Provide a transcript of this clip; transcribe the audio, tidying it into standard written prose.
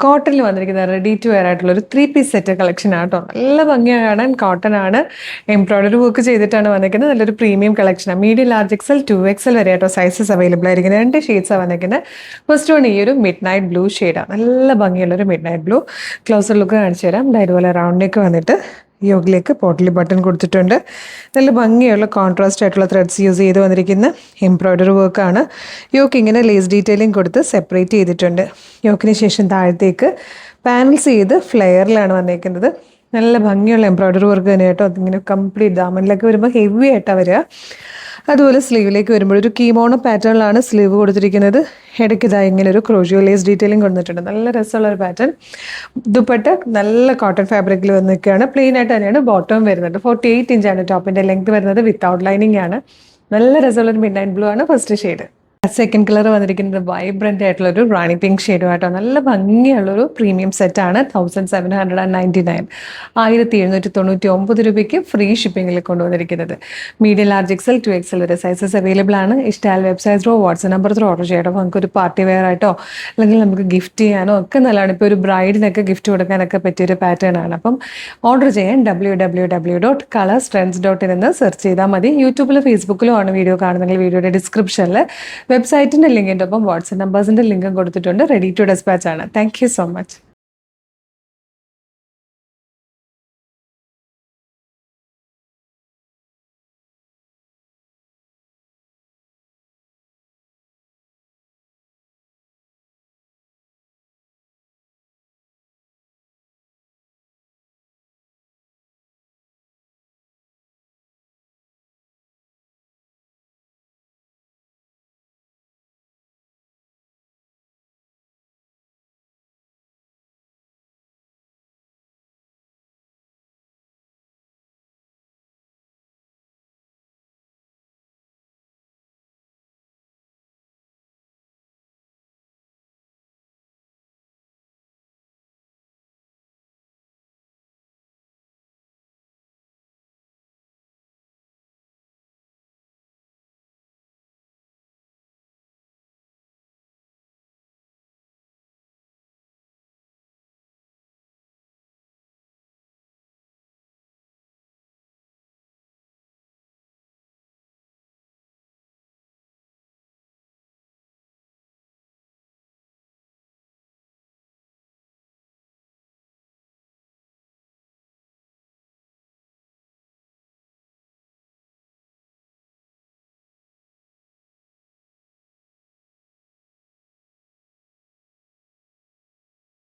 കോട്ടണിൽ വന്നിരിക്കുന്ന ready to wear ആയിട്ടുള്ള ഒരു 3 പീസ് സെറ്റ് കളക്ഷൻ ആട്ടോ. നല്ല ഭംഗിയാണ് കാണാൻ. കോട്ടൺ ആണ്, എംബ്രോയിഡറി വർക്ക് ചെയ്തിട്ടാണ് വന്നിരിക്കുന്നത്. നല്ലൊരു പ്രീമിയം കളക്ഷനാണ്. മീഡിയം ലാർജ് എക്സൽ 2XL വരെ ആട്ടോ സൈസസ് അവൈലബിൾ ആയിരിക്കുന്നത്. 2 ഷെയ്ഡ്സാണ് വന്നിരിക്കുന്നത്. ഫസ്റ്റ് വൺ ഈ ഒരു മിഡ് നൈറ്റ് ബ്ലൂ ഷെയ്ഡാണ്. നല്ല ഭംഗിയുള്ളൊരു mid night blue. Closer look കാണിച്ചു തരാം. ഇതുപോലെ റൗണ്ട് നെക്ക് വന്നിട്ട് യോഗിലേക്ക് പോട്ടലി ബട്ടൺ കൊടുത്തിട്ടുണ്ട്. നല്ല ഭംഗിയുള്ള കോൺട്രാസ്റ്റ് ആയിട്ടുള്ള ത്രെഡ്സ് യൂസ് ചെയ്ത് വന്നിരിക്കുന്ന എംബ്രോയിഡറി വർക്കാണ്. യോക്ക് ഇങ്ങനെ ലേസ് ഡീറ്റെയിലിംഗ് കൊടുത്ത് സെപ്പറേറ്റ് ചെയ്തിട്ടുണ്ട്. യോക്കിന് ശേഷം താഴത്തേക്ക് പാനൽസ് ചെയ്ത് ഫ്ലെയറിലാണ് വന്നിരിക്കുന്നത്. നല്ല ഭംഗിയുള്ള എംബ്രോയിഡറി വർക്ക് തന്നെ കേട്ടോ. അതിങ്ങനെ കംപ്ലീറ്റ് ദാമനിലൊക്കെ വരുമ്പോൾ ഹെവി ആയിട്ടാണ് വരിക. അതുപോലെ സ്ലീവിലേക്ക് വരുമ്പോൾ ഒരു കീമോണോ പാറ്റേണിലാണ് സ്ലീവ് കൊടുത്തിരിക്കുന്നത്. ഇടയ്ക്ക് ഇങ്ങനെ ഒരു ക്രോഷിയോ ലേസ് ഡീറ്റെയിലിംഗ് കൊടുത്തിട്ടുണ്ട്. നല്ല രസമുള്ള ഒരു പാറ്റേൺ. ദുപ്പട്ട നല്ല കോട്ടൺ ഫാബ്രിക്കിൽ വന്നിരിക്കുകയാണ്. പ്ലെയിൻ ആയിട്ട് തന്നെയാണ് ബോട്ടം വരുന്നത്. 48 ഇഞ്ചാണ് ടോപ്പിൻ്റെ ലെങ്ത് വരുന്നത്. വിത്തൗട്ട് ലൈനിങ് ആണ്. നല്ല രസമുള്ളൊരു മിഡ് നൈറ്റ് ബ്ലൂ ആണ് ഫസ്റ്റ് ഷെയ്ഡ്. സെക്കൻഡ് കളർ വന്നിരിക്കുന്നത് വൈബ്രൻ്റ് ആയിട്ടുള്ളൊരു റാണി പിങ്ക് ഷെയ്ഡും ആയിട്ടോ. നല്ല ഭംഗിയുള്ളൊരു പ്രീമിയം സെറ്റാണ്. 1799 1799 രൂപയ്ക്ക് ഫ്രീ ഷിപ്പിങ്ങിൽ കൊണ്ടുവന്നിരിക്കുന്നത്. മീഡിയം ലാർജ് എക്സൽ 2XL വരെ സൈസസ് അവൈലബിൾ ആണ്. ഇഷ്ടമായാൽ website through WhatsApp number through order ചെയ്യട്ടോ. നമുക്കൊരു പാർട്ടി വെയർ ആയിട്ടോ അല്ലെങ്കിൽ നമുക്ക് ഗിഫ്റ്റ് ചെയ്യാനോ ഒക്കെ നല്ലതാണ്. ഇപ്പോൾ ഒരു ബ്രൈഡിനൊക്കെ ഗിഫ്റ്റ് കൊടുക്കാനൊക്കെ പറ്റിയൊരു പാറ്റേൺ ആണ്. അപ്പം ഓർഡർ ചെയ്യാൻ www.colorstrends.in എന്ന് സെർച്ച് ചെയ്താൽ മതി. യൂട്യൂബിലും ഫേസ്ബുക്കിലും ആണ് വീഡിയോ കാണുന്നെങ്കിൽ വീഡിയോയുടെ ഡിസ്ക്രിപ്ഷനിൽ വെബ്സൈറ്റിൻ്റെ ലിങ്കിൻ്റെ ഒപ്പം വാട്സ്ആപ്പ് നമ്പേഴ്സിൻ്റെ ലിങ്കും കൊടുത്തിട്ടുണ്ട്. റെഡി ടു ഡെസ്പാച്ച് ആണ്. Thank you so much.